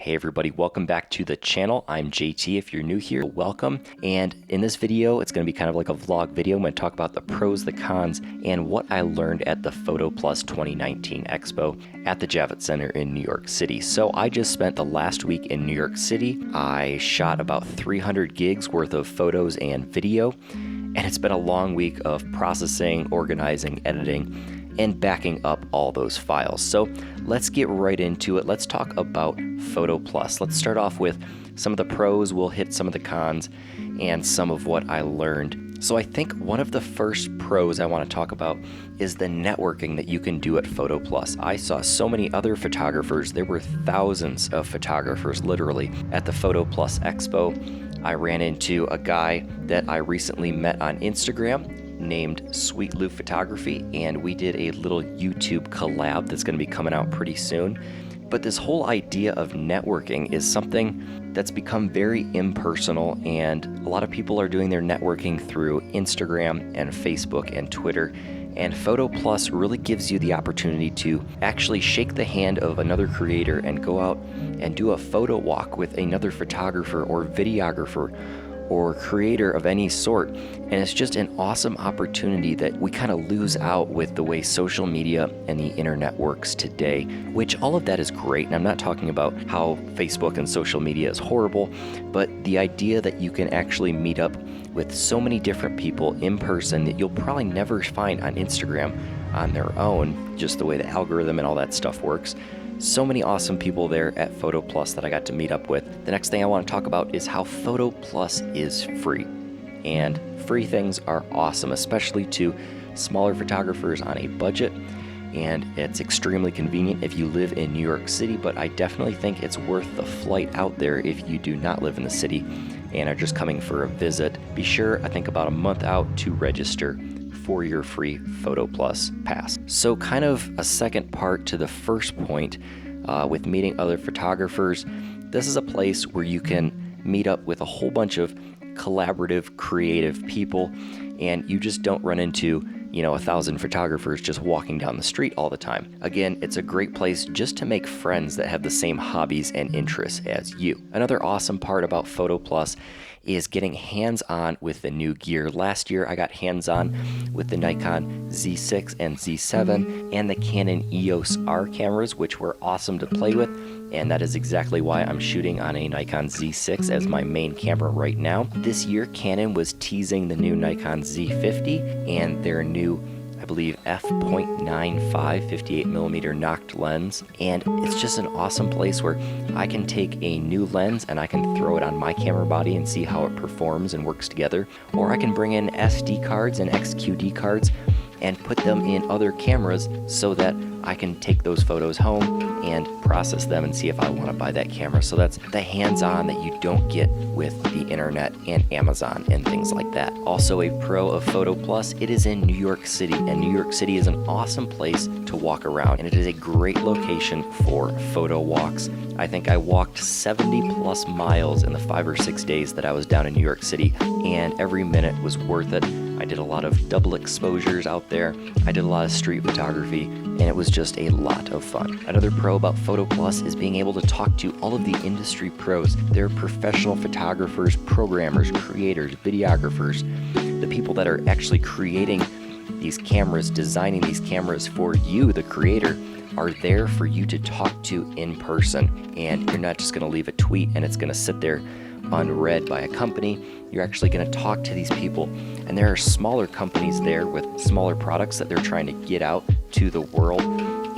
Hey everybody, welcome back to the channel. I'm JT. If you're new here, welcome. And in this video, it's going to be kind of like a vlog video. I'm going to talk about the pros, the cons, and what I learned at the PhotoPlus 2019 Expo at the Javits Center in New York City. So I just spent the last week in New York City. I shot about 300 gigs worth of photos and video, and it's been a long week of processing, organizing, editing, and backing up all those files. So let's get right into it. Let's talk about PhotoPlus. Let's start off with some of the pros. We'll hit some of the cons and some of what I learned. So I think one of the first pros I want to talk about is the networking that you can do at PhotoPlus. I saw so many other photographers. There were thousands of photographers literally at the PhotoPlus Expo. I ran into a guy that I recently met on Instagram named Sweet Lou Photography, and we did a little YouTube collab that's going to be coming out pretty soon. But this whole idea of networking is something that's become very impersonal, and a lot of people are doing their networking through Instagram and Facebook and Twitter. And PhotoPlus really gives you the opportunity to actually shake the hand of another creator and go out and do a photo walk with another photographer or videographer or creator of any sort. And it's just an awesome opportunity that we kind of lose out with the way social media and the internet works today, which all of that is great. And I'm not talking about how Facebook and social media is horrible, but the idea that you can actually meet up with so many different people in person that you'll probably never find on Instagram on their own, just the way the algorithm and all that stuff works. So many awesome people there at PhotoPlus that I got to meet up with. The next thing I want to talk about is how PhotoPlus is free. And free things are awesome, especially to smaller photographers on a budget. And it's extremely convenient if you live in New York City, but I definitely think it's worth the flight out there if you do not live in the city and are just coming for a visit. Be sure, I think about a month out, to register for your free PhotoPlus pass. So kind of a second part to the first point with meeting other photographers. This is a place where you can meet up with a whole bunch of collaborative, creative people, and you just don't run into 1,000 photographers just walking down the street all the time. Again, it's a great place just to make friends that have the same hobbies and interests as you. Another awesome part about PhotoPlus is getting hands-on with the new gear. Last year, I got hands-on with the Nikon Z6 and Z7 and the Canon EOS R cameras, which were awesome to play with. And that is exactly why I'm shooting on a Nikon Z6 as my main camera right now. This year, Canon was teasing the new Nikon Z50 and their new, I believe, f.95 58mm knocked lens. And it's just an awesome place where I can take a new lens and I can throw it on my camera body and see how it performs and works together. Or I can bring in SD cards and XQD cards and put them in other cameras so that I can take those photos home and process them and see if I want to buy that camera. So that's the hands-on that you don't get with the internet and Amazon and things like that. Also a pro of PhotoPlus, it is in New York City, and New York City is an awesome place to walk around, and it is a great location for photo walks. I think I walked 70 plus miles in the 5 or 6 days that I was down in New York City, and every minute was worth it. I did a lot of double exposures out there. I did a lot of street photography, and it was just a lot of fun. Another pro about PhotoPlus is being able to talk to all of the industry pros. They're professional photographers, programmers, creators, videographers, the people that are actually creating these cameras, designing these cameras for you, the creator, are there for you to talk to in person. And you're not just going to leave a tweet and it's going to sit there unread by a company. You're actually going to talk to these people, and there are smaller companies there with smaller products that they're trying to get out to the world,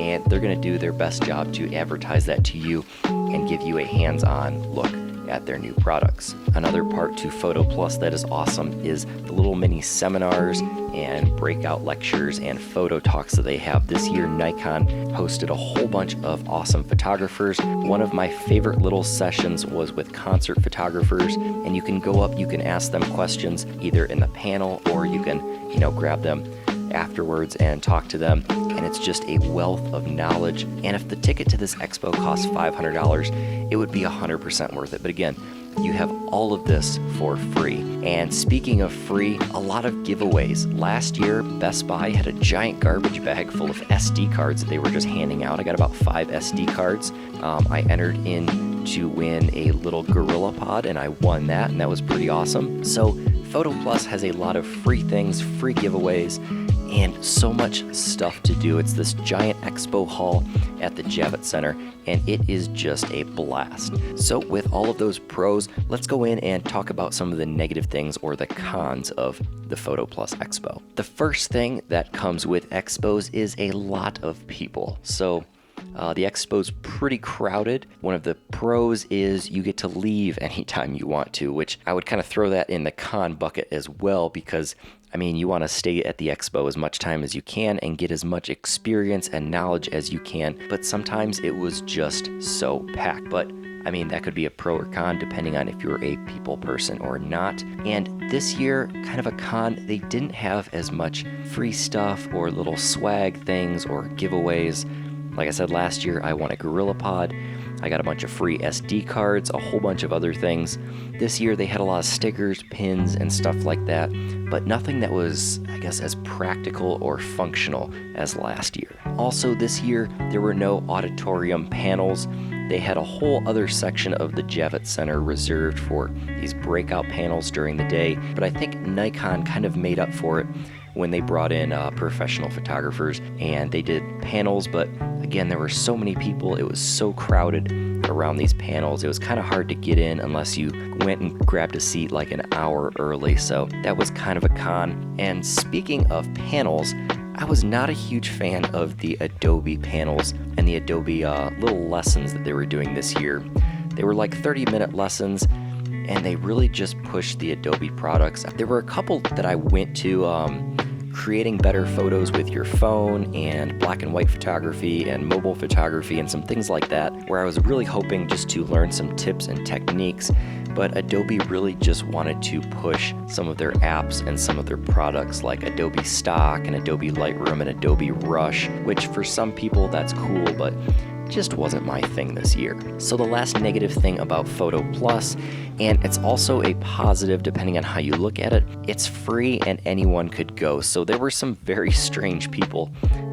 and they're going to do their best job to advertise that to you and give you a hands-on look at their new products. Another part to PhotoPlus that is awesome is the little mini seminars and breakout lectures and photo talks that they have. This year, Nikon hosted a whole bunch of awesome photographers. One of my favorite little sessions was with concert photographers, and you can go up, you can ask them questions either in the panel or you can, grab them afterwards and talk to them. And it's just a wealth of knowledge. And if the ticket to this expo costs $500, it would be 100% worth it. But again, you have all of this for free. And speaking of free, a lot of giveaways. Last year, Best Buy had a giant garbage bag full of SD cards that they were just handing out. I got about 5 SD cards. I entered in to win a little gorilla pod, and I won that, and that was pretty awesome. So PhotoPlus has a lot of free things, free giveaways, and so much stuff to do. It's this giant expo hall at the Javits Center, and it is just a blast. So with all of those pros, let's go in and talk about some of the negative things or the cons of the PhotoPlus Expo. The first thing that comes with expos is a lot of people. So the expo's pretty crowded. One of the pros is you get to leave anytime you want to, which I would kind of throw that in the con bucket as well, because I mean, you want to stay at the expo as much time as you can and get as much experience and knowledge as you can, but sometimes it was just so packed. But I mean, that could be a pro or con depending on if you're a people person or not. And this year, kind of a con, they didn't have as much free stuff or little swag things or giveaways. Like I said, last year I won a gorilla pod. I got a bunch of free SD cards, a whole bunch of other things. This year they had a lot of stickers, pins, and stuff like that, but nothing that was, I guess, as practical or functional as last year. Also this year, there were no auditorium panels. They had a whole other section of the Javits Center reserved for these breakout panels during the day, but I think Nikon kind of made up for it when they brought in professional photographers and they did panels, but again, there were so many people, it was so crowded around these panels, it was kind of hard to get in unless you went and grabbed a seat like an hour early, so that was kind of a con. And speaking of panels, I was not a huge fan of the Adobe panels and the Adobe little lessons that they were doing this year. They were like 30-minute lessons, and they really just pushed the Adobe products. There were a couple that I went to, creating better photos with your phone and black and white photography and mobile photography and some things like that, where I was really hoping just to learn some tips and techniques, but Adobe really just wanted to push some of their apps and some of their products like Adobe Stock and Adobe Lightroom and Adobe Rush, which for some people that's cool, but just wasn't my thing this year. So the last negative thing about PhotoPlus, and it's also a positive depending on how you look at it, it's free and anyone could go. So there were some very strange people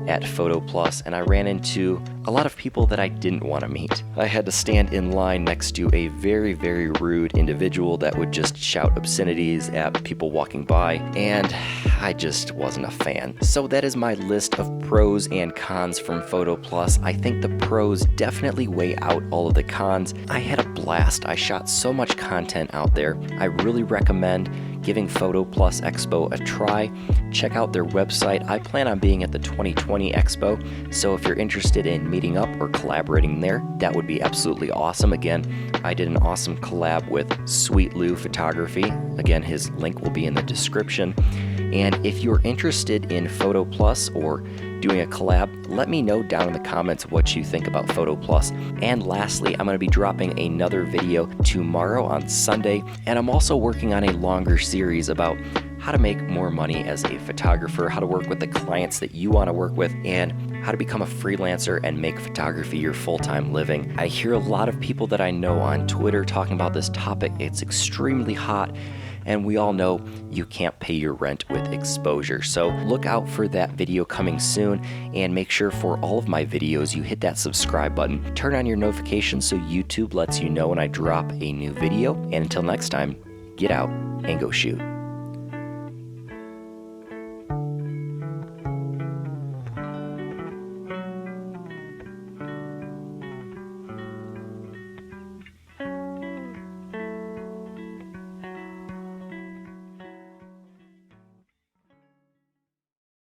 at PhotoPlus, and I ran into a lot of people that I didn't want to meet. I had to stand in line next to a very, very rude individual that would just shout obscenities at people walking by, and I just wasn't a fan. So that is my list of pros and cons from PhotoPlus. I think the pros definitely weigh out all of the cons. I had a blast. I shot so much content out there. I really recommend giving PhotoPlus Expo a try. Check out their website. I plan on being at the 2020 Expo, so if you're interested in meeting up or collaborating there, that would be absolutely awesome. Again, I did an awesome collab with Sweet Lou Photography. Again, his link will be in the description. And if you're interested in PhotoPlus or doing a collab, let me know down in the comments what you think about PhotoPlus. And lastly, I'm going to be dropping another video tomorrow on Sunday, and I'm also working on a longer series about how to make more money as a photographer, how to work with the clients that you want to work with, and how to become a freelancer and make photography your full-time living. I hear a lot of people that I know on Twitter talking about this topic. It's extremely hot, and we all know you can't pay your rent with exposure. So look out for that video coming soon, and make sure for all of my videos you hit that subscribe button, turn on your notifications so YouTube lets you know when I drop a new video, and until next time, get out and go shoot.